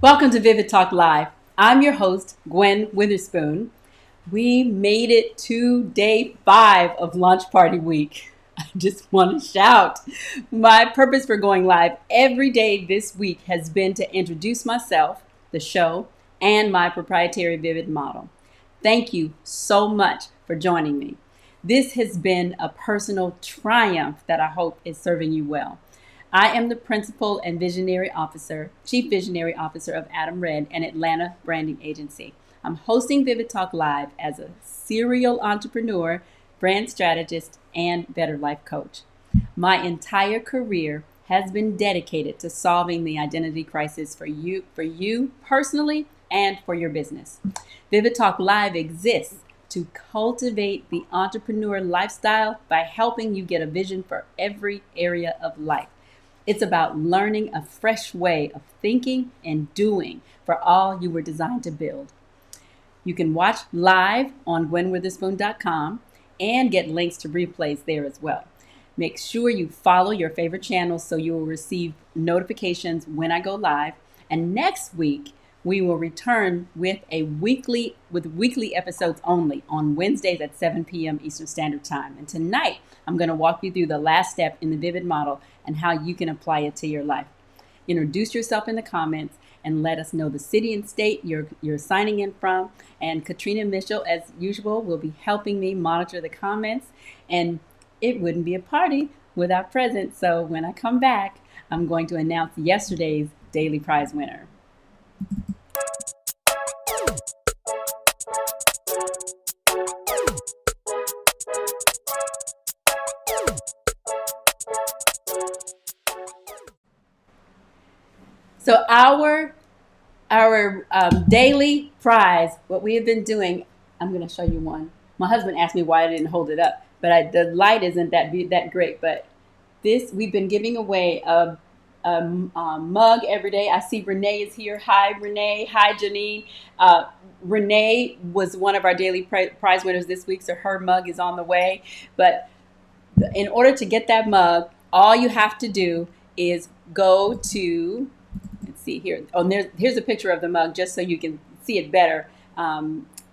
Welcome to Vivid Talk Live. I'm your host, Gwen Witherspoon. We made it to day 5 of Launch Party Week. I just want to shout. My purpose for going live every day this week has been to introduce myself, the show, and my proprietary Vivid model. Thank you so much for joining me. This has been a personal triumph that I hope is serving you well. I am the principal and chief visionary officer of Adam Red, an Atlanta branding agency. I'm hosting Vivid Talk Live as a serial entrepreneur, brand strategist, and better life coach. My entire career has been dedicated to solving the identity crisis for you personally and for your business. Vivid Talk Live exists to cultivate the entrepreneur lifestyle by helping you get a vision for every area of life. It's about learning a fresh way of thinking and doing for all you were designed to build. You can watch live on gwenwitherspoon.com and get links to replays there as well. Make sure you follow your favorite channels so you will receive notifications when I go live. And next week, we will return with weekly episodes only on Wednesdays at 7 p.m. Eastern Standard Time. And tonight, I'm going to walk you through the last step in the Vivid model and how you can apply it to your life. Introduce yourself in the comments and let us know the city and state you're signing in from. And Katrina Mitchell, as usual, will be helping me monitor the comments. And it wouldn't be a party without presents. So when I come back, I'm going to announce yesterday's daily prize winner. So our daily prize, what we have been doing, I'm going to show you one. My husband asked me why I didn't hold it up, but the light isn't that great. But we've been giving away a mug every day. I see Renee is here. Hi, Renee. Hi, Janine. Renee was one of our daily prize winners this week, so her mug is on the way. But in order to get that mug, all you have to do is go to, let's see here. Oh, here's a picture of the mug just so you can see it better,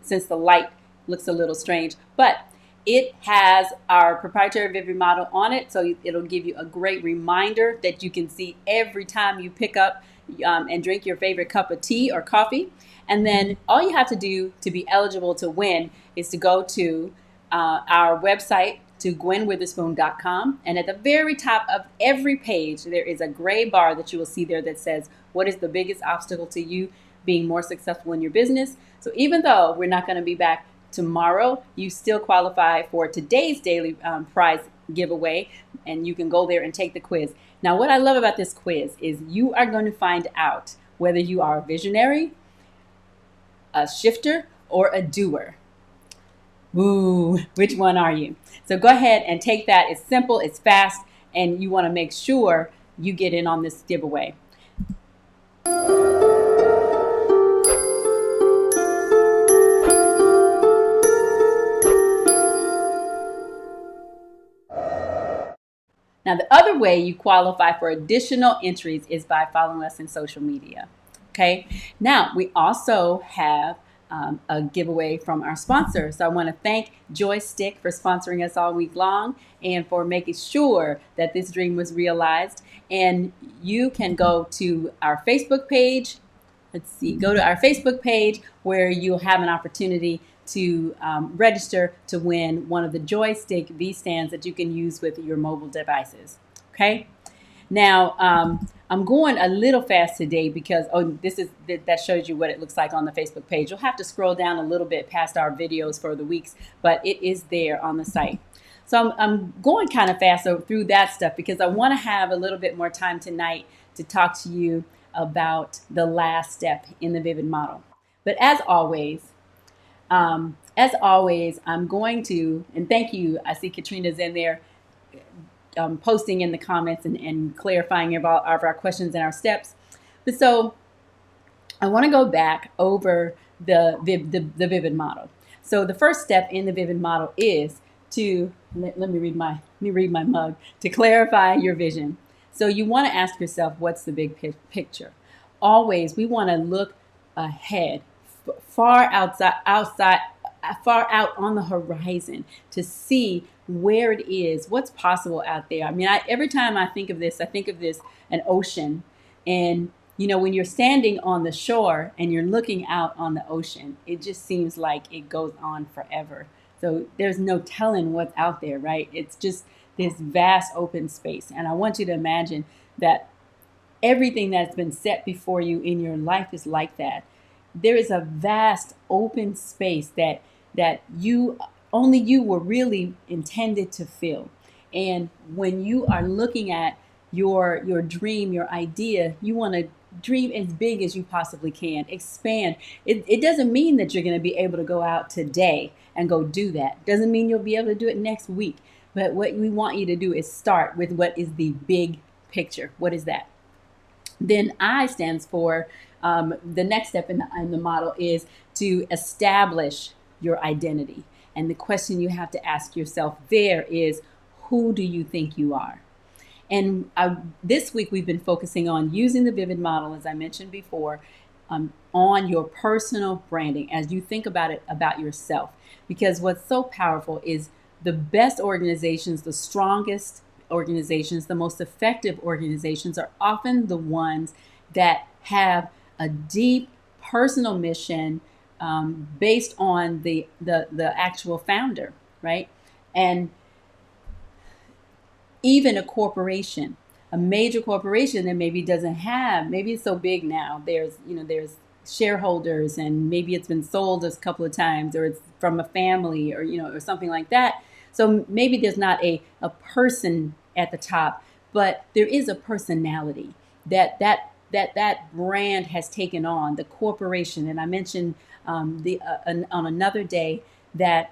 since the light looks a little strange. But it has our proprietary Vivid model on it, so it'll give you a great reminder that you can see every time you pick up and drink your favorite cup of tea or coffee. And then all you have to do to be eligible to win is to go to our website, to gwenwitherspoon.com. And at the very top of every page, there is a gray bar that you will see there that says, what is the biggest obstacle to you being more successful in your business? So even though we're not going to be back tomorrow, you still qualify for today's daily prize giveaway, and you can go there and take the quiz. Now, what I love about this quiz is you are going to find out whether you are a visionary, a shifter or a doer? Ooh, which one are you? So go ahead and take that. It's simple, it's fast, and you want to make sure you get in on this giveaway. Now, the other way you qualify for additional entries is by following us in social media. Okay. Now, we also have a giveaway from our sponsor. So I want to thank Joystick for sponsoring us all week long and for making sure that this dream was realized. And you can go to our Facebook page. Let's see, go to our Facebook page where you'll have an opportunity to register to win one of the Joystick V stands that you can use with your mobile devices. Okay. Now, I'm going a little fast today because, that shows you what it looks like on the Facebook page. You'll have to scroll down a little bit past our videos for the weeks, but it is there on the site. So I'm going kind of fast through that stuff because I want to have a little bit more time tonight to talk to you about the last step in the Vivid model. But as always, I'm going to, and thank you, I see Katrina's in there, posting in the comments and clarifying about our questions and our steps. But so I want to go back over the Vivid model. So the first step in the Vivid model is to, let me read my mug, to clarify your vision. So you want to ask yourself, what's the big picture? Always, we want to look ahead, far out on the horizon to see where it is, what's possible out there. I mean, every time I think of this, an ocean. And, when you're standing on the shore and you're looking out on the ocean, it just seems like it goes on forever. So there's no telling what's out there, right? It's just this vast open space. And I want you to imagine that everything that's been set before you in your life is like that. There is a vast open space that only you were really intended to fill. And when you are looking at your dream, your idea, you want to dream as big as you possibly can, expand. It doesn't mean that you're going to be able to go out today and go do that. Doesn't mean you'll be able to do it next week. But what we want you to do is start with what is the big picture. What is that? Then I stands for the next step in the model is to establish your identity. And the question you have to ask yourself there is, who do you think you are? And this week we've been focusing on using the Vivid model, as I mentioned before, on your personal branding as you think about it about yourself. Because what's so powerful is the best organizations, the strongest organizations, the most effective organizations are often the ones that have a deep personal mission based on the actual founder, right? And even a corporation, a major corporation that maybe doesn't have, maybe it's so big now, there's shareholders and maybe it's been sold a couple of times or it's from a family or, or something like that. So maybe there's not a person at the top, but there is a personality that brand has taken on, the corporation. And I mentioned on another day that,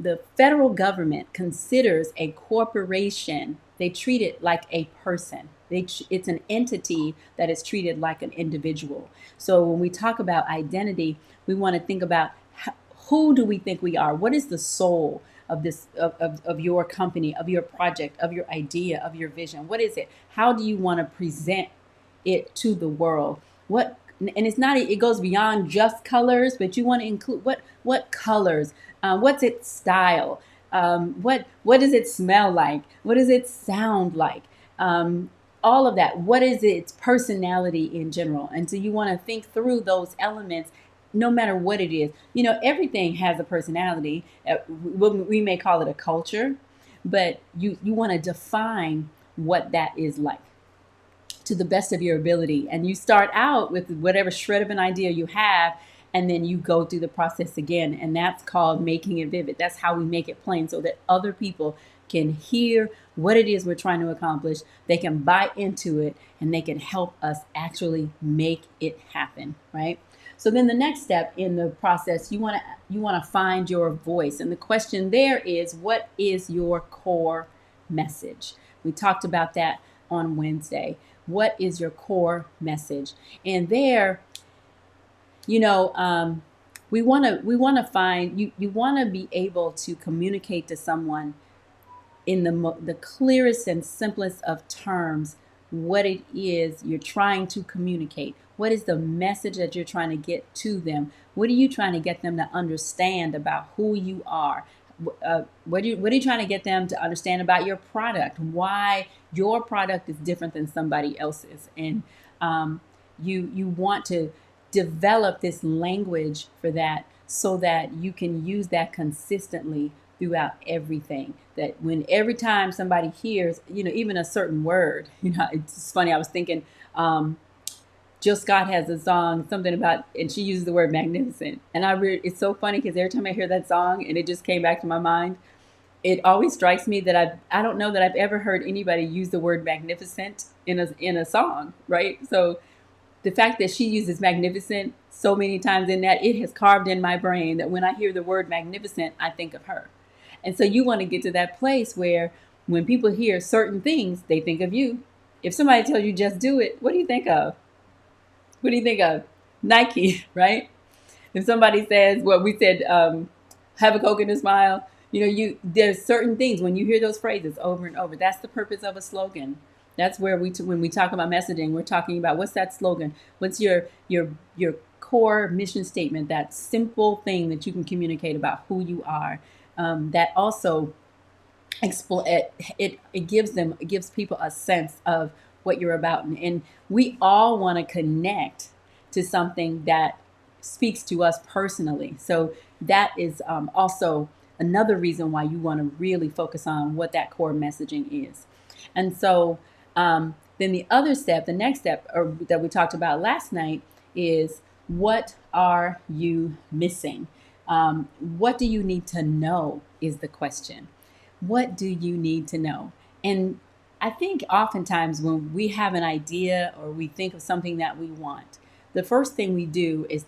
the federal government considers a corporation, they treat it like a person. It's an entity that is treated like an individual. So when we talk about identity, we want to think about who do we think we are? What is the soul of this of your company, of your project, of your idea, of your vision? What is it? How do you want to present it to the world? And it's not, it goes beyond just colors, but you want to include what colors, what's its style, what does it smell like, what does it sound like, all of that. What is its personality in general? And so you want to think through those elements, no matter what it is. Everything has a personality. We may call it a culture, but you want to define what that is like to the best of your ability. And you start out with whatever shred of an idea you have, and then you go through the process again. And that's called making it vivid. That's how we make it plain so that other people can hear what it is we're trying to accomplish. They can buy into it and they can help us actually make it happen, right? So then the next step in the process, you want to find your voice. And the question there is, what is your core message? We talked about that on Wednesday. What is your core message? And there, you know, we want to find you. You want to be able to communicate to someone in the clearest and simplest of terms what it is you're trying to communicate. What is the message that you're trying to get to them? What are you trying to get them to understand about who you are? What are you trying to get them to understand about your product? Why your product is different than somebody else's? And you want to develop this language for that so that you can use that consistently throughout everything. That when every time somebody hears, even a certain word, it's funny. I was thinking, Jill Scott has a song, something about, and she uses the word magnificent. And it's so funny because every time I hear that song, and it just came back to my mind, it always strikes me that I don't know that I've ever heard anybody use the word magnificent in a song, right? So the fact that she uses magnificent so many times in that, it has carved in my brain that when I hear the word magnificent, I think of her. And so you want to get to that place where when people hear certain things, they think of you. If somebody tells you just do it, what do you think of? What do you think of? Nike, right? If somebody says what we said, have a Coke and a smile, there's certain things when you hear those phrases over and over. That's the purpose of a slogan. That's where when we talk about messaging, we're talking about what's that slogan? What's your core mission statement? That simple thing that you can communicate about who you are. That also it gives people a sense of what you're about, and we all want to connect to something that speaks to us personally. So that is also another reason why you want to really focus on what that core messaging is. And so then the next step that we talked about last night is, what are you missing? What do you need to know is the question. What do you need to know? And I think oftentimes when we have an idea or we think of something that we want, the first thing we do is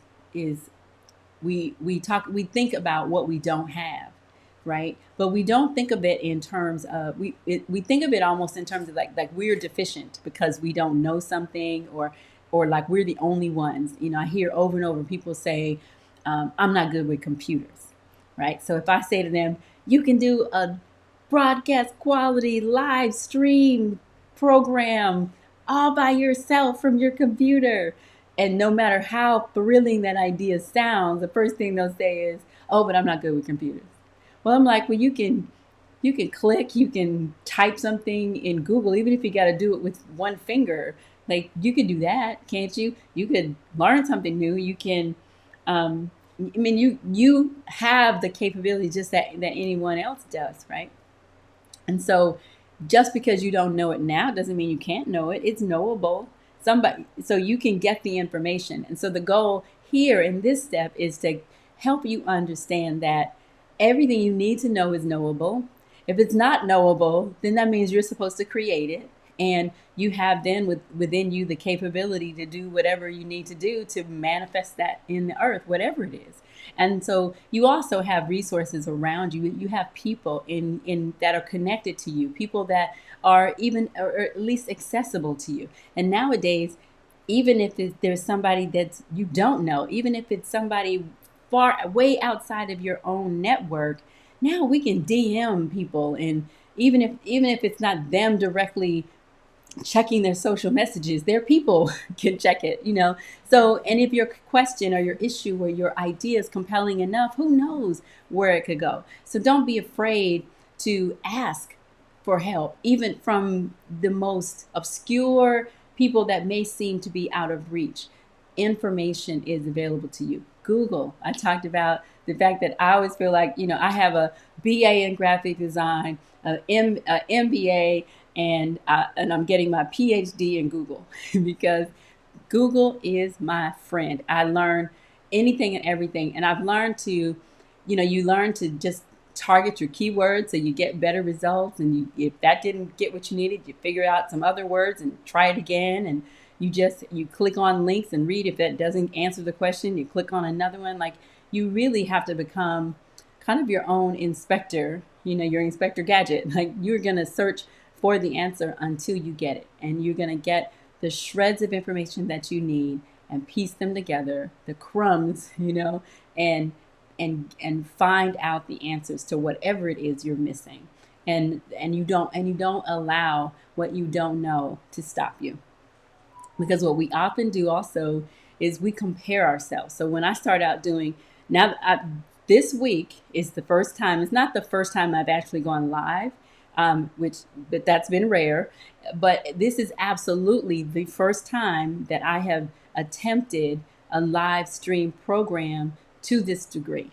we think about what we don't have, right? But we don't think of it in terms of we think of it almost in terms of like we're deficient because we don't know something, or like we're the only ones. I hear over and over people say, I'm not good with computers, right? So if I say to them, you can do a broadcast quality live stream program all by yourself from your computer. And no matter how thrilling that idea sounds, the first thing they'll say is, "Oh, but I'm not good with computers." Well, I'm like, well, you can click, you can type something in Google, even if you got to do it with one finger. Like, you could do that, can't you? You could learn something new. You can, you have the capability just that anyone else does, right? And so just because you don't know it now doesn't mean you can't know it. It's knowable. So you can get the information. And so the goal here in this step is to help you understand that everything you need to know is knowable. If it's not knowable, then that means you're supposed to create it. And you have then within you the capability to do whatever you need to do to manifest that in the earth, whatever it is. And so you also have resources around you. You have people in that are connected to you, people that are even or at least accessible to you. And nowadays, even if there's somebody that you don't know, even if it's somebody far way outside of your own network, now we can DM people, and even if it's not them directly checking their social messages, their people can check it. So, and if your question or your issue or your idea is compelling enough, who knows where it could go. So don't be afraid to ask for help, even from the most obscure people that may seem to be out of reach. Information is available to you. Google. I talked about the fact that I always feel like, I have a BA in graphic design, a MBA, and I'm getting my PhD in Google because Google is my friend. I learn anything and everything, and I've learned to, you learn to just target your keywords so you get better results. And if that didn't get what you needed, you figure out some other words and try it again. And you click on links and read. If that doesn't answer the question, you click on another one. Like, you really have to become kind of your own inspector, your inspector gadget. Like, you're going to search for the answer until you get it. And you're going to get the shreds of information that you need and piece them together, the crumbs, and find out the answers to whatever it is you're missing. And you don't allow what you don't know to stop you. Because what we often do also is we compare ourselves. So when I start out doing, this week is the first time, it's not the first time I've actually gone live, but that's been rare. But this is absolutely the first time that I have attempted a live stream program to this degree.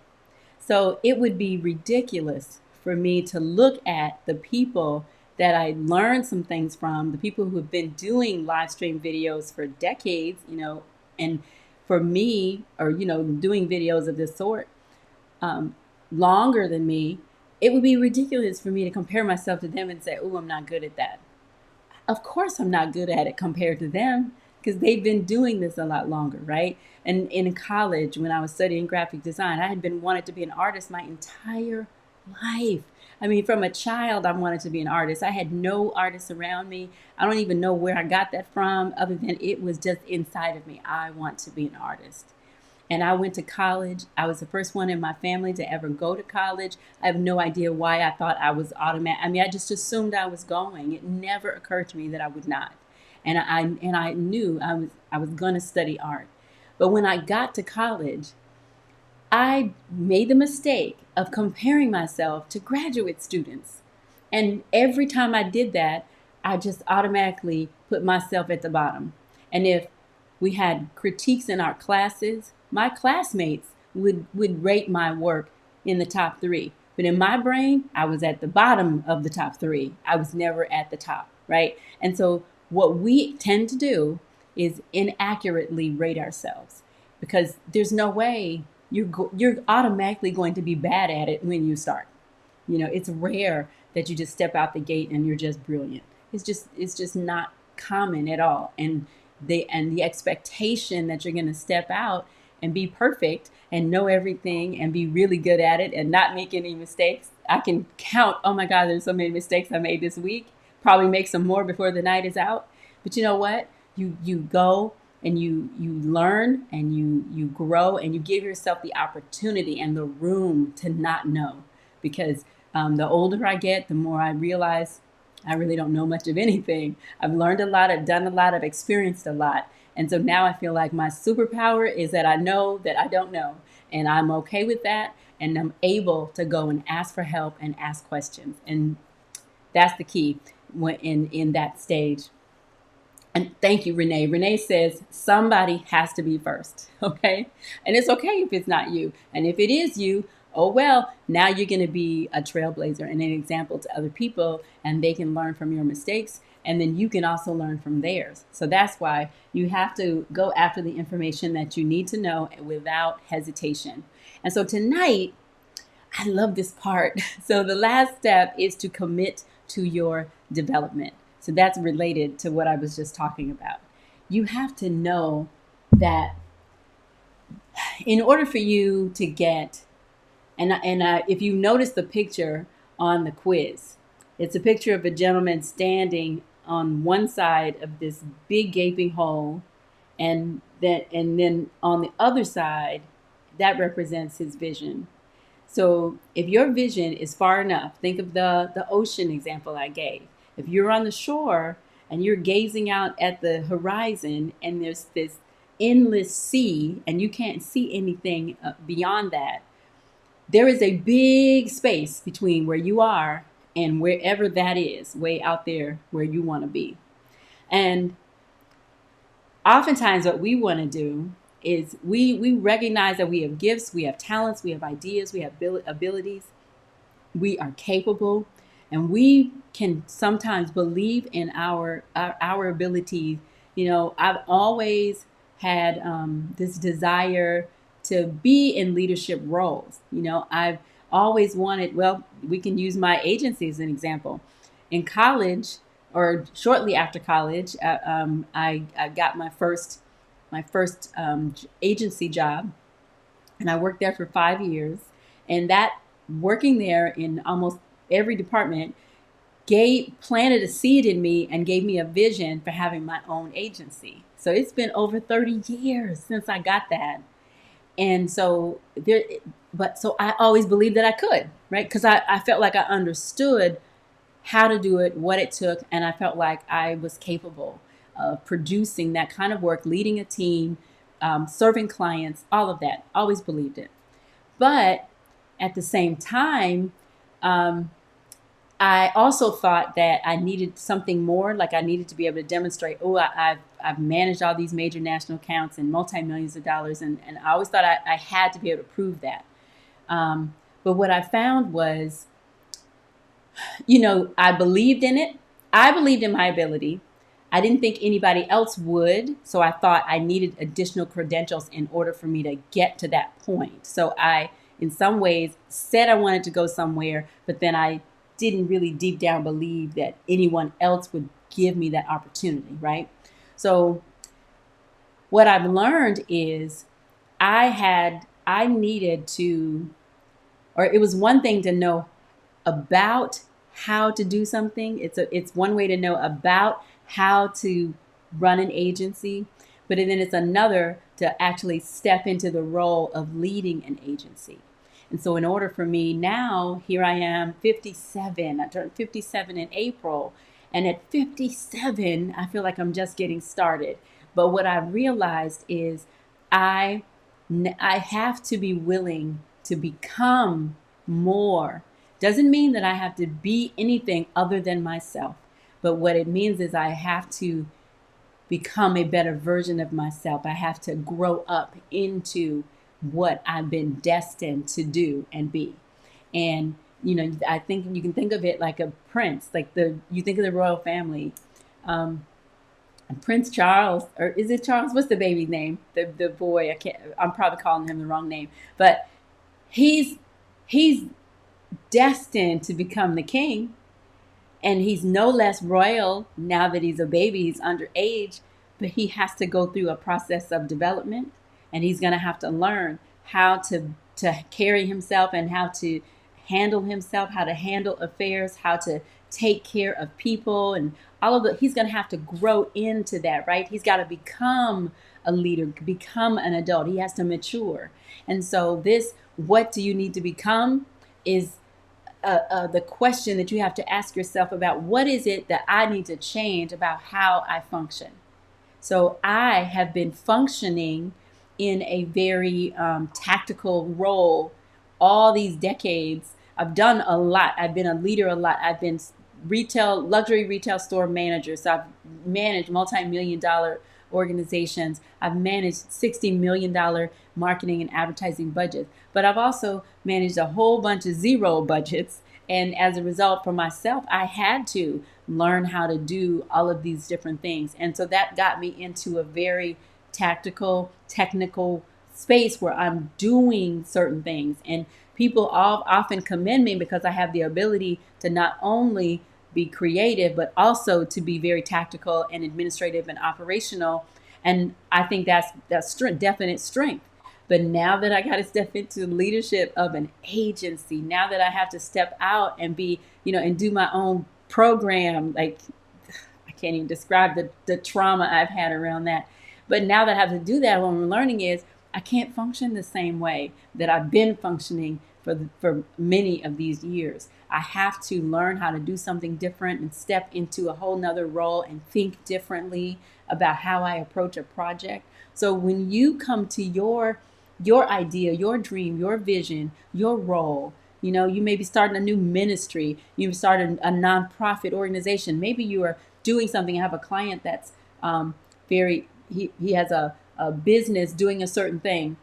So it would be ridiculous for me to look at the people that I learned some things from, the people who have been doing live stream videos for decades, and for me, or, doing videos of this sort longer than me. It would be ridiculous for me to compare myself to them and say, oh, I'm not good at that. Of course I'm not good at it compared to them, because they've been doing this a lot longer, right? And in college, when I was studying graphic design, I had been wanted to be an artist my entire life. I mean, from a child, I wanted to be an artist. I had no artists around me. I don't even know where I got that from, other than it was just inside of me. I want to be an artist. And I went to college. I was the first one in my family to ever go to college. I have no idea why I thought I was automatic. I mean, I just assumed I was going. It never occurred to me that I would not. And I knew I was going to study art. But when I got to college, I made the mistake of comparing myself to graduate students. And every time I did that, I just automatically put myself at the bottom. And if we had critiques in our classes, my classmates would rate my work in the top 3. But in my brain, I was at the bottom of the top 3. I was never at the top, right? And so what we tend to do is inaccurately rate ourselves, because there's no way you're automatically going to be bad at it when you start. It's rare that you just step out the gate and you're just brilliant. It's just not common at all. And the expectation that you're going to step out and be perfect and know everything and be really good at it and not make any mistakes. I can count, oh my God, there's so many mistakes I made this week. Probably make some more before the night is out. But you know what? You go and you learn and you grow, and you give yourself the opportunity and the room to not know. Because the older I get, the more I realize I really don't know much of anything. I've learned a lot, I've done a lot, I've experienced a lot. And so now I feel like my superpower is that I know that I don't know. And I'm okay with that. And I'm able to go and ask for help and ask questions. And that's the key when in that stage. And thank you, Renee. Renee says somebody has to be first, okay? And it's okay if it's not you. And if it is you, oh well, now you're going to be a trailblazer and an example to other people, and they can learn from your mistakes, and then you can also learn from theirs. So that's why you have to go after the information that you need to know without hesitation. And so tonight, I love this part. So the last step is to commit to your development. So that's related to what I was just talking about. You have to know that in order for you to get, if you notice the picture on the quiz, it's a picture of a gentleman standing on one side of this big gaping hole, and then on the other side, that represents his vision. So if your vision is far enough, think of the ocean example I gave. If you're on the shore and you're gazing out at the horizon and there's this endless sea and you can't see anything beyond that, there is a big space between where you are and wherever that is, way out there where you want to be. And oftentimes what we want to do is we recognize that we have gifts, we have talents, we have ideas, we have abilities, we are capable, and we can sometimes believe in our abilities. I've always had this desire to be in leadership roles. I've always wanted, well, we can use my agency as an example. In college, or shortly after college, I got my first agency job, and I worked there for 5 years. And that working there in almost every department gave planted a seed in me and gave me a vision for having my own agency. So it's been over 30 years since I got that. And so there, but so I always believed that I could, right? Because I felt like I understood how to do it, what it took, and I felt like I was capable of producing that kind of work, leading a team, serving clients, all of that. Always believed it. But at the same time, um, I also thought that I needed something more, like I needed to be able to demonstrate, oh, I've managed all these major national accounts and multi-millions of dollars. And I always thought I had to be able to prove that. But what I found was, I believed in it. I believed in my ability. I didn't think anybody else would. So I thought I needed additional credentials in order for me to get to that point. So I, in some ways, said I wanted to go somewhere, but then I didn't really deep down believe that anyone else would give me that opportunity, right? So what I've learned is I needed to, or it was one thing to know about how to do something. It's one way to know about how to run an agency, but then it's another to actually step into the role of leading an agency. And so in order for me now, here I am, 57. I turned 57 in April. And at 57, I feel like I'm just getting started. But what I realized is I I have to be willing to become more. Doesn't mean that I have to be anything other than myself. But what it means is I have to become a better version of myself. I have to grow up into what I've been destined to do and be. And I think you can think of it like a prince, like you think of the royal family. Um, Prince Charles, or is it Charles? What's the baby's name? The boy. I'm probably calling him the wrong name, but he's he's destined to become the king, and he's no less royal now that he's a baby. He's underage, but he has to go through a process of development, and he's going to have to learn how to carry himself and how to handle himself, how to handle affairs, how to take care of people, and all of the. He's going to have to grow into that, right? He's got to become a leader, become an adult. He has to mature, and so this, what do you need to become, is the question that you have to ask yourself about what is it that I need to change about how I function. So I have been functioning in a very tactical role all these decades. I've done a lot. I've been a leader a lot. I've been luxury retail store manager. So I've managed multi-million dollar organizations. I've managed $60 million marketing and advertising budgets, but I've also managed a whole bunch of zero budgets. And as a result, for myself, I had to learn how to do all of these different things. And so that got me into a very tactical, technical space where I'm doing certain things. And people often commend me because I have the ability to not only be creative, but also to be very tactical and administrative and operational. And I think that's strength, definite strength. But now that I got to step into leadership of an agency, now that I have to step out and be, and do my own program, like I can't even describe the trauma I've had around that. But now that I have to do that, what I'm learning is I can't function the same way that I've been functioning for many of these years. I have to learn how to do something different and step into a whole nother role and think differently about how I approach a project. So when you come to your idea, your dream, your vision, your role, you may be starting a new ministry, you've started a nonprofit organization, maybe you are doing something. I have a client that's he has a business doing a certain thing,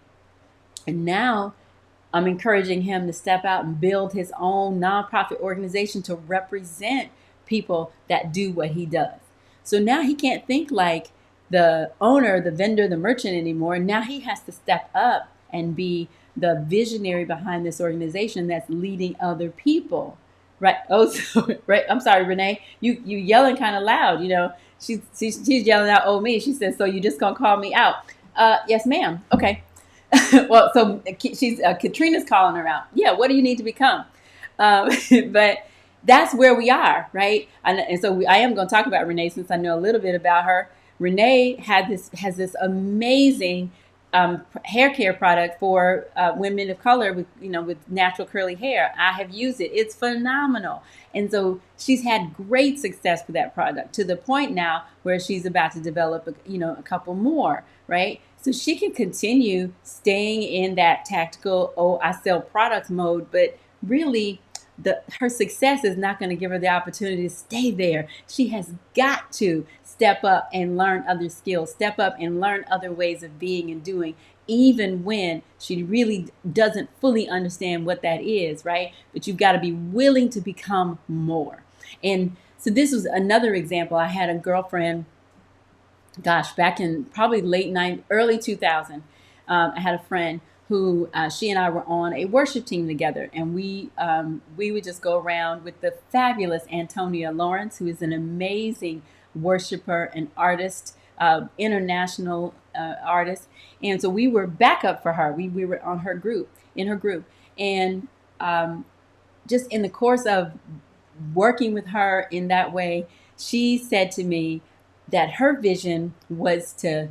and now I'm encouraging him to step out and build his own nonprofit organization to represent people that do what he does. So now he can't think like the owner, the vendor, the merchant anymore. Now he has to step up and be the visionary behind this organization that's leading other people. Right. Oh, so, right. I'm sorry, Renee. You yelling kind of loud. She's yelling out, "Oh me!" She says, "So you just gonna call me out?" Yes, ma'am. Okay. Well, so she's Katrina's calling her out. Yeah. What do you need to become? But that's where we are, right? And so I am going to talk about Renee since I know a little bit about her. Renee has this amazing hair care product for women of color with natural curly hair. I have used it; it's phenomenal, and so she's had great success with that product to the point now where she's about to develop a couple more, right? So she can continue staying in that tactical, oh, I sell products mode, but really her success is not going to give her the opportunity to stay there. She has got to step up and learn other skills, step up and learn other ways of being and doing, even when she really doesn't fully understand what that is, right? But you've got to be willing to become more. And so this was another example. I had a girlfriend, gosh, back in probably early 2000. I had a friend who she and I were on a worship team together, and we would just go around with the fabulous Antonia Lawrence, who is an amazing worshiper and artist, international artist, and so we were backup for her. We were on in her group, and just in the course of working with her in that way, she said to me that her vision was to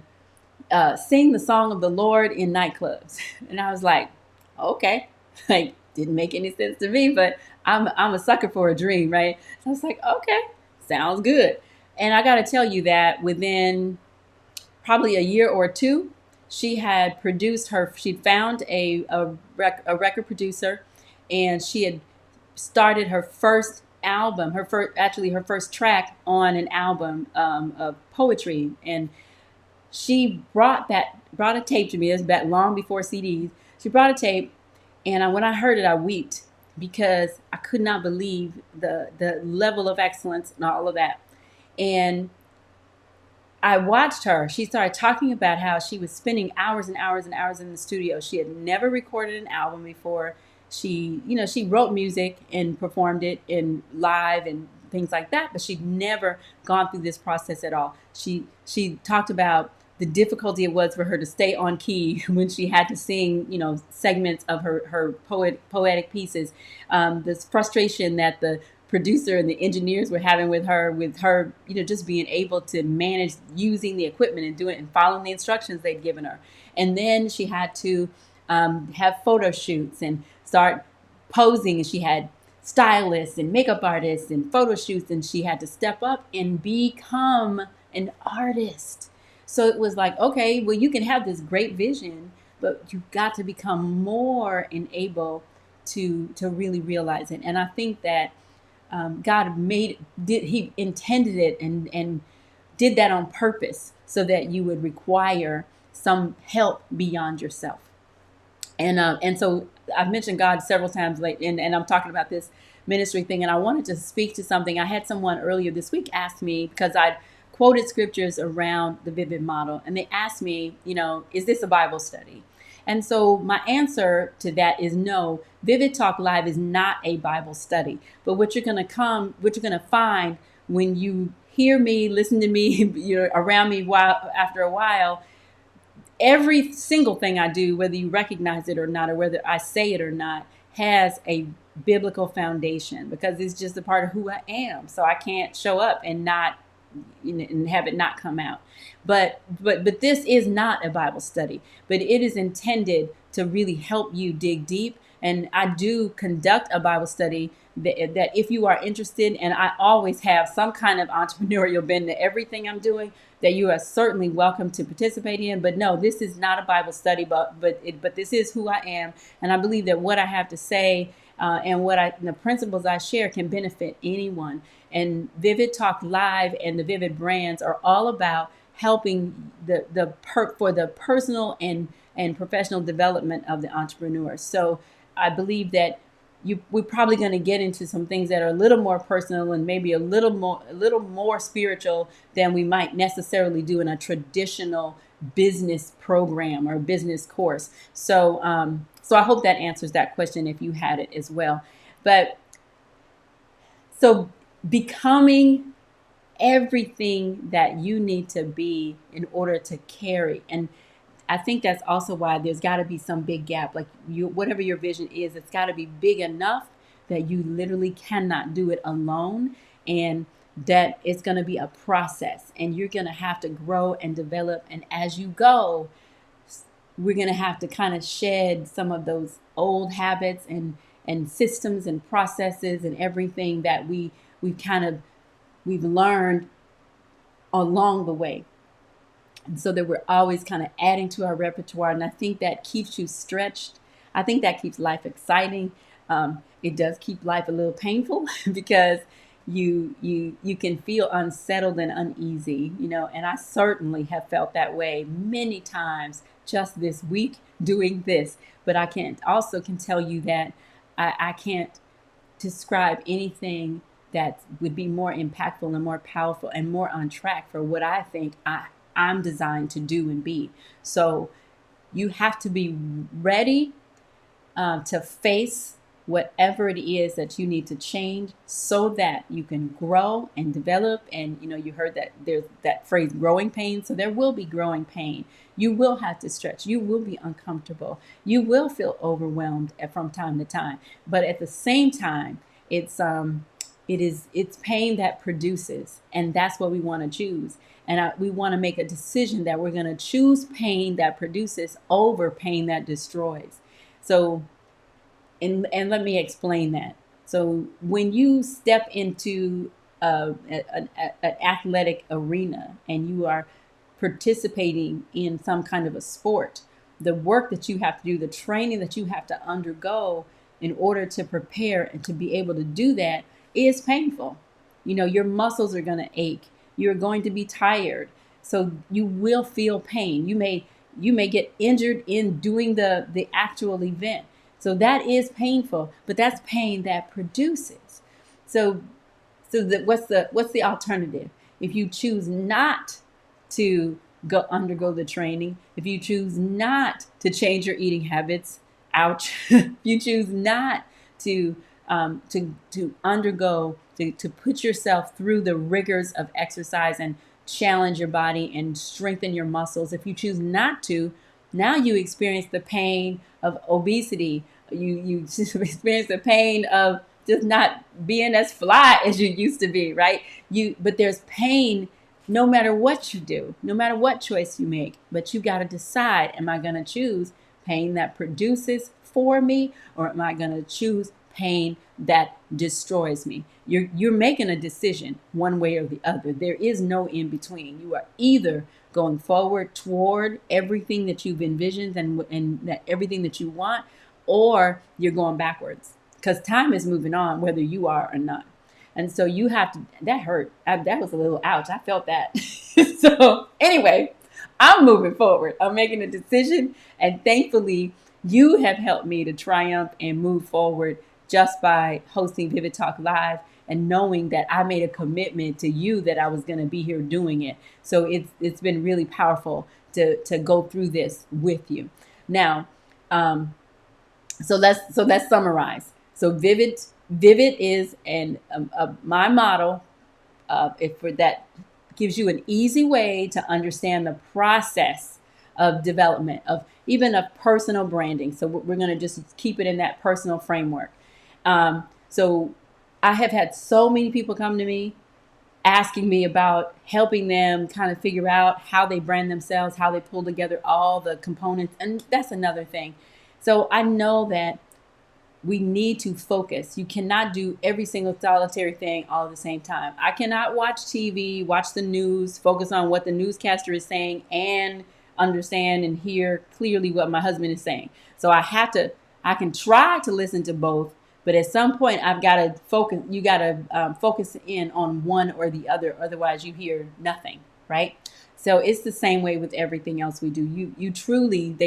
sing the song of the Lord in nightclubs. And I was like, okay, like didn't make any sense to me, but I'm a sucker for a dream, right? So I was like, okay, sounds good. And I got to tell you that within probably a year or two, she'd found a record producer, and she had started her first album, her first track on an album of poetry. And she brought a tape to me. This was back long before CDs. She brought a tape, and when I heard it, I wept because I could not believe the level of excellence and all of that. And I watched her. She started talking about how she was spending hours and hours and hours in the studio. She had never recorded an album before. She wrote music and performed it in live and things like that, but she'd never gone through this process at all. She talked about the difficulty it was for her to stay on key when she had to sing, segments of her poetic pieces. This frustration that the producer and the engineers were having with her, just being able to manage using the equipment and doing it and following the instructions they'd given her. And then she had to have photo shoots and start posing, and she had stylists and makeup artists and photo shoots, and she had to step up and become an artist. So it was like, okay, well, you can have this great vision, but you've got to become more and able to really realize it. And I think that God he intended it and did that on purpose so that you would require some help beyond yourself. And so I've mentioned God several times lately, and I'm talking about this ministry thing, and I wanted to speak to something. I had someone earlier this week ask me, because I'd quoted scriptures around the Vivid model, and they asked me, is this a Bible study? And so my answer to that is no. Vivid Talk Live is not a Bible study. But what you're going to find when you hear me, listen to me, around me after a while, every single thing I do, whether you recognize it or not, or whether I say it or not, has a biblical foundation, because it's just a part of who I am. So I can't show up and not and have it not come out. But this is not a Bible study, but it is intended to really help you dig deep. And I do conduct a Bible study that if you are interested, and I always have some kind of entrepreneurial bend to everything I'm doing, that you are certainly welcome to participate in. But no, this is not a Bible study, but this is who I am. And I believe that what I have to say and the principles I share can benefit anyone. And Vivid Talk Live and the Vivid brands are all about helping for the personal and professional development of the entrepreneur. So I believe that we're probably going to get into some things that are a little more personal and maybe a little more spiritual than we might necessarily do in a traditional business program or business course. So I hope that answers that question if you had it as well. But so becoming everything that you need to be in order to carry. And I think that's also why there's got to be some big gap. Like whatever your vision is, it's got to be big enough that you literally cannot do it alone, and that it's going to be a process, and you're going to have to grow and develop. And as you go, we're going to have to kind of shed some of those old habits and systems and processes and everything that we've learned along the way, so that we're always kind of adding to our repertoire. And I think that keeps you stretched. I think that keeps life exciting. It does keep life a little painful because you can feel unsettled and uneasy, and I certainly have felt that way many times just this week doing this. But I can tell you that I can't describe anything that would be more impactful and more powerful and more on track for what I think I'm designed to do and be. So you have to be ready to face whatever it is that you need to change so that you can grow and develop. And you heard that there's that phrase growing pain. So there will be growing pain. You will have to stretch. You will be uncomfortable. You will feel overwhelmed from time to time. But at the same time, it's pain that produces, and that's what we want to choose. And we want to make a decision that we're going to choose pain that produces over pain that destroys. So, and let me explain that. So when you step into an athletic arena and you are participating in some kind of a sport, the work that you have to do, the training that you have to undergo in order to prepare and to be able to do that is painful. Your muscles are going to ache. You're going to be tired. So you will feel pain. You may get injured in doing the actual event. So that is painful, but that's pain that produces. So what's the alternative? If you choose not to undergo the training, if you choose not to change your eating habits, ouch. If you choose not to undergo, to put yourself through the rigors of exercise and challenge your body and strengthen your muscles, if you choose not to, now you experience the pain of obesity. You experience the pain of just not being as fly as you used to be, right? But there's pain no matter what you do, no matter what choice you make. But you got to decide, am I going to choose pain that produces for me, or am I going to choose pain that destroys me? You're making a decision one way or the other. There is no in between. You are either going forward toward everything that you've envisioned and that everything that you want, or you're going backwards, because time is moving on whether you are or not. And so you have to, that hurt. That was a little ouch. I felt that. So anyway, I'm moving forward. I'm making a decision. And thankfully, you have helped me to triumph and move forward just by hosting Vivid Talk Live and knowing that I made a commitment to you that I was going to be here doing it. So it's been really powerful to go through this with you. Now, so let's summarize. So Vivid is my model. For that gives you an easy way to understand the process of development of even of personal branding. So we're going to just keep it in that personal framework. So I have had so many people come to me asking me about helping them kind of figure out how they brand themselves, how they pull together all the components. And that's another thing. So I know that we need to focus. You cannot do every single solitary thing all at the same time. I cannot watch TV, watch the news, focus on what the newscaster is saying, and understand and hear clearly what my husband is saying. So I can try to listen to both, but at some point I've got to focus. You got to focus in on one or the other. Otherwise you hear nothing, right? So it's the same way with everything else we do. You truly,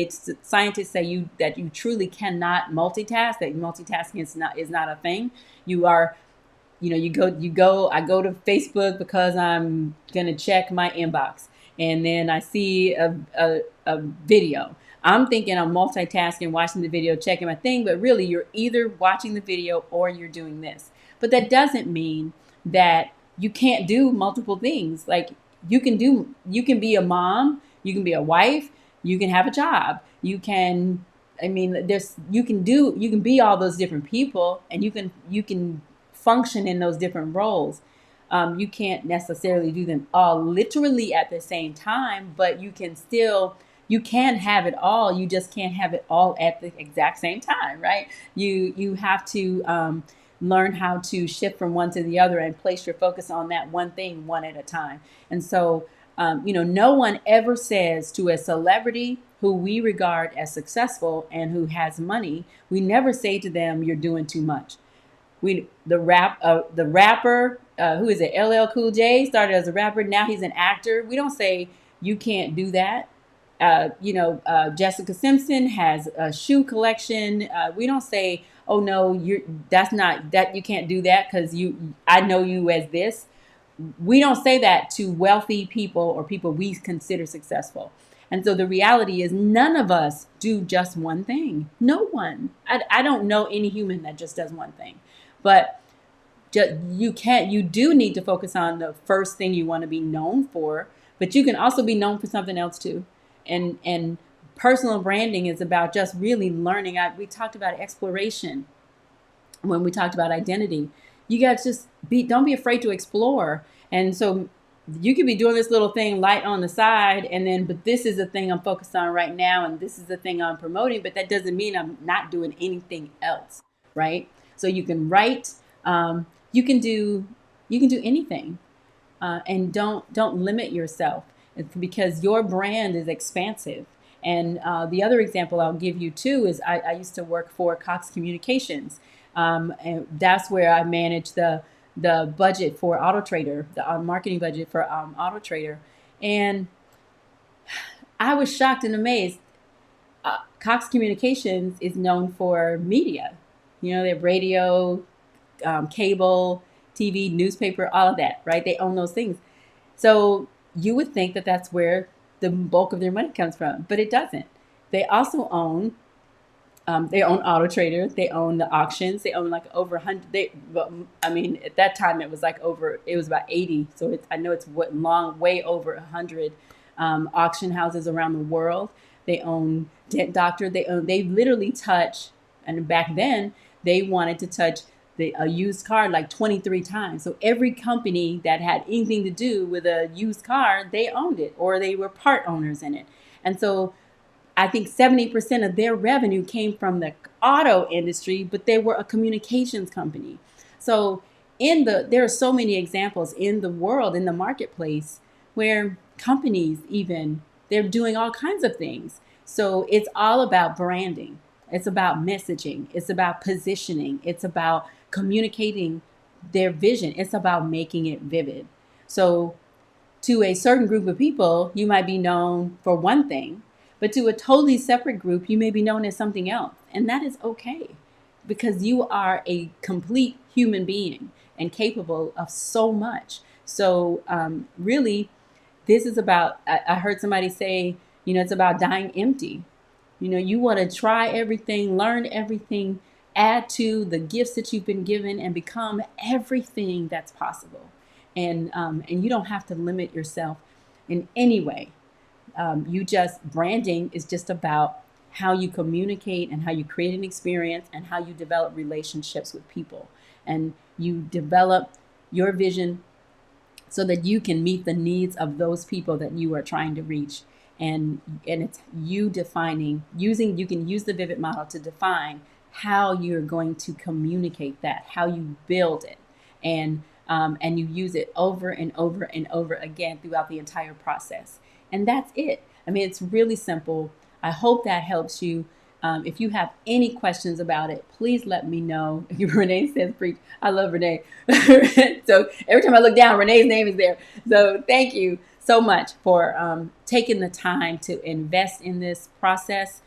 scientists say that you truly cannot multitask. That multitasking is not a thing. You are, I go to Facebook because I'm gonna check my inbox, and then I see a video. I'm thinking I'm multitasking, watching the video, checking my thing, but really you're either watching the video or you're doing this. But that doesn't mean that you can't do multiple things. Like you can be a mom, you can be a wife, you can have a job, you can, I mean, you can be all those different people, and you can function in those different roles. You can't necessarily do them all literally at the same time, but you can have it all. You just can't have it all at the exact same time, right? You have to learn how to shift from one to the other and place your focus on that one thing one at a time. And so, no one ever says to a celebrity who we regard as successful and who has money, we never say to them, "You're doing too much." The rapper, who is it, LL Cool J, started as a rapper, now he's an actor. We don't say you can't do that. Jessica Simpson has a shoe collection. We don't say, oh no, you can't do that because I know you as this. We don't say that to wealthy people or people we consider successful. And so the reality is none of us do just one thing. No one. I don't know any human that just does one thing. But you do need to focus on the first thing you want to be known for, but you can also be known for something else too. And personal branding is about just really learning. We talked about exploration when we talked about identity. You guys don't be afraid to explore. And so you could be doing this little thing light on the side, but this is the thing I'm focused on right now, and this is the thing I'm promoting, but that doesn't mean I'm not doing anything else, right? So you can write, you can do anything, and don't limit yourself. It's because your brand is expansive. And the other example I'll give you too is I used to work for Cox Communications, and that's where I managed the budget for AutoTrader, the marketing budget for AutoTrader, and I was shocked and amazed. Cox Communications is known for media. They have radio, cable, TV, newspaper, all of that, right? They own those things. So you would think that that's where the bulk of their money comes from, but it doesn't. They also own AutoTrader. They own the auctions. They own like over 100. At that time it was about 80. So I know it's way over 100 auction houses around the world. They own Dent Doctor. They literally touch, and back then they wanted to touch a used car like 23 times. So every company that had anything to do with a used car, they owned it or they were part owners in it. And so I think 70% of their revenue came from the auto industry, but they were a communications company. So there are so many examples in the world, in the marketplace, where companies they're doing all kinds of things. So it's all about branding. It's about messaging. It's about positioning. It's about communicating their vision. It's about making it vivid. So to a certain group of people, you might be known for one thing, but to a totally separate group, you may be known as something else. And that is okay, because you are a complete human being and capable of so much. So really, this is about, I heard somebody say, it's about dying empty. You want to try everything, learn everything, add to the gifts that you've been given, and become everything that's possible. And you don't have to limit yourself in any way. Branding is just about how you communicate and how you create an experience and how you develop relationships with people. And you develop your vision so that you can meet the needs of those people that you are trying to reach. And it's you defining, you can use the Vivid model to define how you're going to communicate that, how you build it. And you use it over and over and over again throughout the entire process. And that's it. It's really simple. I hope that helps you. If you have any questions about it, please let me know. Renee says preach. I love Renee. So every time I look down, Renee's name is there. So thank you. so much for taking the time to invest in this process.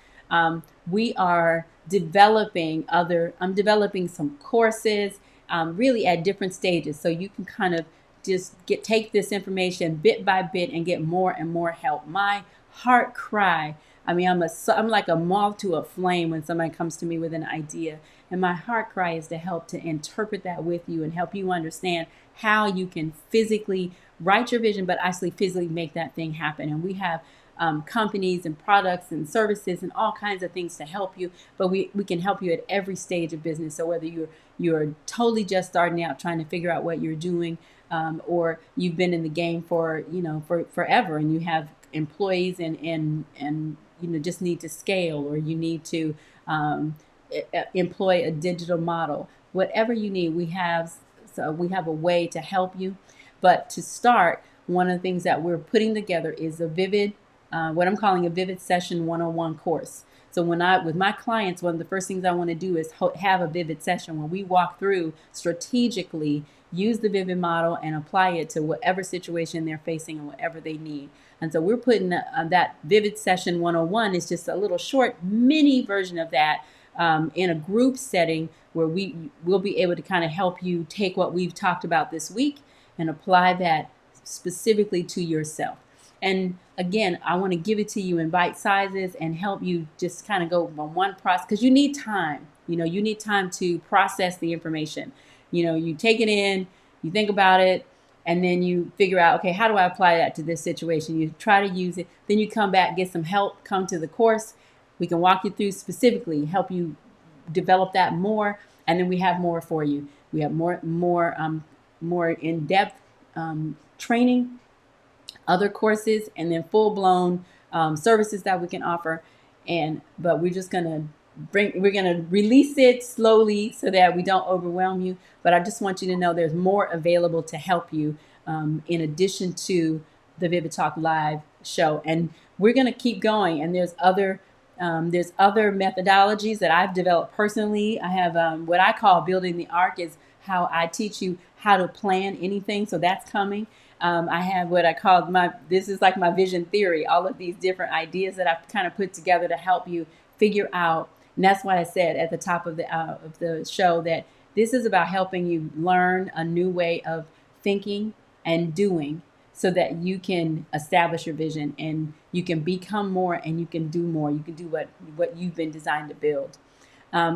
We are I'm developing some courses really at different stages. So you can kind of just take this information bit by bit and get more and more help. My heart cry. I mean, I'm like a moth to a flame when somebody comes to me with an idea. And my heart cry is to help to interpret that with you and help you understand how you can physically write your vision, but actually physically make that thing happen. And we have companies and products and services and all kinds of things to help you, but we can help you at every stage of business. So whether you're totally just starting out trying to figure out what you're doing, or you've been in the game for forever and you have employees and just need to scale, or you need to employ a digital model, whatever you need, we have a way to help you. But to start, one of the things that we're putting together is what I'm calling a Vivid Session 101 course. So with my clients, one of the first things I want to do is have a Vivid session where we walk through strategically, use the Vivid model and apply it to whatever situation they're facing and whatever they need. And so we're putting that Vivid Session 101 is just a little short mini version of that in a group setting where we'll be able to kind of help you take what we've talked about this week and apply that specifically to yourself. And again, I want to give it to you in bite sizes and help you just kind of go from one process, because you need time. You need time to process the information. You take it in, you think about it, and then you figure out, okay, how do I apply that to this situation? You try to use it, then you come back, get some help, come to the course. We can walk you through specifically, help you develop that more, and then we have more for you. We have more in-depth training, other courses, and then full-blown services that we can offer. But we're just gonna release it slowly so that we don't overwhelm you. But I just want you to know there's more available to help you in addition to the Vivid Talk Live show. And we're gonna keep going. And there's other methodologies that I've developed personally. I have what I call building the arc, is how I teach you how to plan anything. So that's coming. I have what I call this is like my vision theory, all of these different ideas that I've kind of put together to help you figure out. And that's why I said at the top of the show that this is about helping you learn a new way of thinking and doing, so that you can establish your vision and you can become more and you can do more. You can do what you've been designed to build.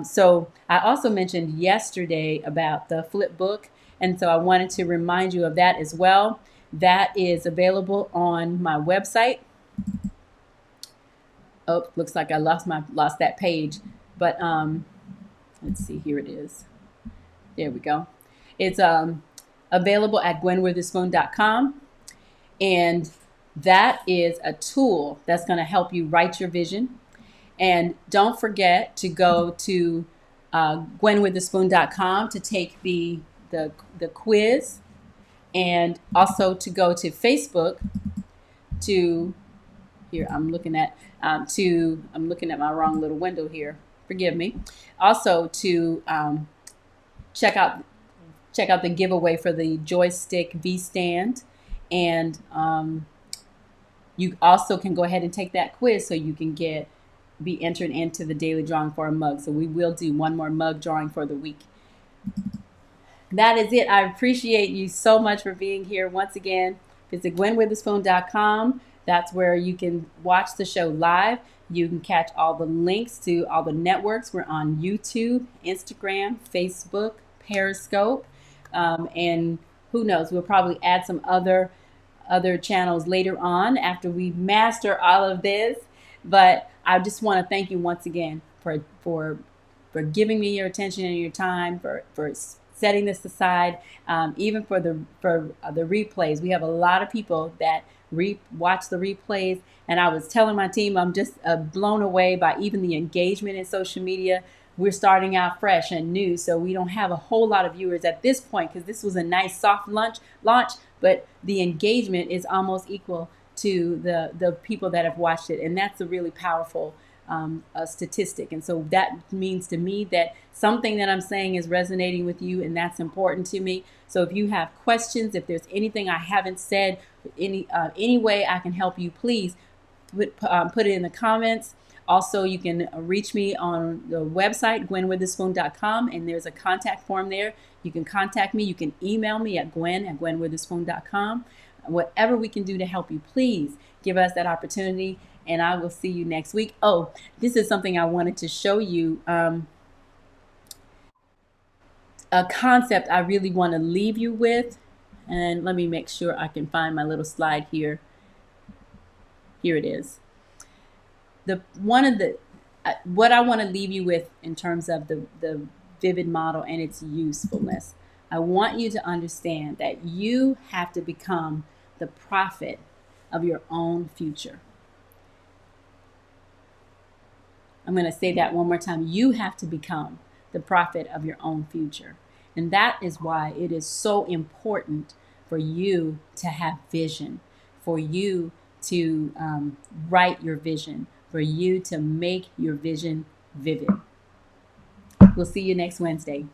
So I also mentioned yesterday about the flip book. And so I wanted to remind you of that as well. That is available on my website. Oh, looks like I lost that page. But let's see, here it is. There we go. It's available at gwenwitherspoon.com. And that is a tool that's going to help you write your vision. And don't forget to go to gwenwitherspoon.com to take the quiz, and also to go to Facebook to I'm looking at my wrong little window here. Forgive me. Also to check out the giveaway for the joystick V stand. And you also can go ahead and take that quiz so you can be entered into the daily drawing for a mug. So we will do one more mug drawing for the week. That is it. I appreciate you so much for being here once again. Visit gwenwitherspoon.com. That's where you can watch the show live. You can catch all the links to all the networks. We're on YouTube, Instagram, Facebook, Periscope, and who knows, we'll probably add some other channels later on after we master all of this. But I just want to thank you once again for giving me your attention and your time, for setting this aside, even for the replays. We have a lot of people that watch the replays, and I was telling my team I'm just blown away by even the engagement in social media. We're starting out fresh and new, so we don't have a whole lot of viewers at this point, because this was a nice soft launch, but the engagement is almost equal to the people that have watched it, and that's a really powerful statistic. And so that means to me that something that I'm saying is resonating with you, and that's important to me. So if you have questions, if there's anything I haven't said, Any way I can help you, please put it in the comments. Also, you can reach me on the website, gwenwitherspoon.com, and there's a contact form there. You can contact me. You can email me at gwen@gwenwitherspoon.com. Whatever we can do to help you, please give us that opportunity, and I will see you next week. Oh, this is something I wanted to show you. A concept I really want to leave you with. And let me make sure I can find my little slide here. Here it is. What I want to leave you with in terms of the vivid model and its usefulness. I want you to understand that you have to become the prophet of your own future. I'm going to say that one more time. You have to become the prophet of your own future. And that is why it is so important for you to have vision, for you to write your vision, for you to make your vision vivid. We'll see you next Wednesday.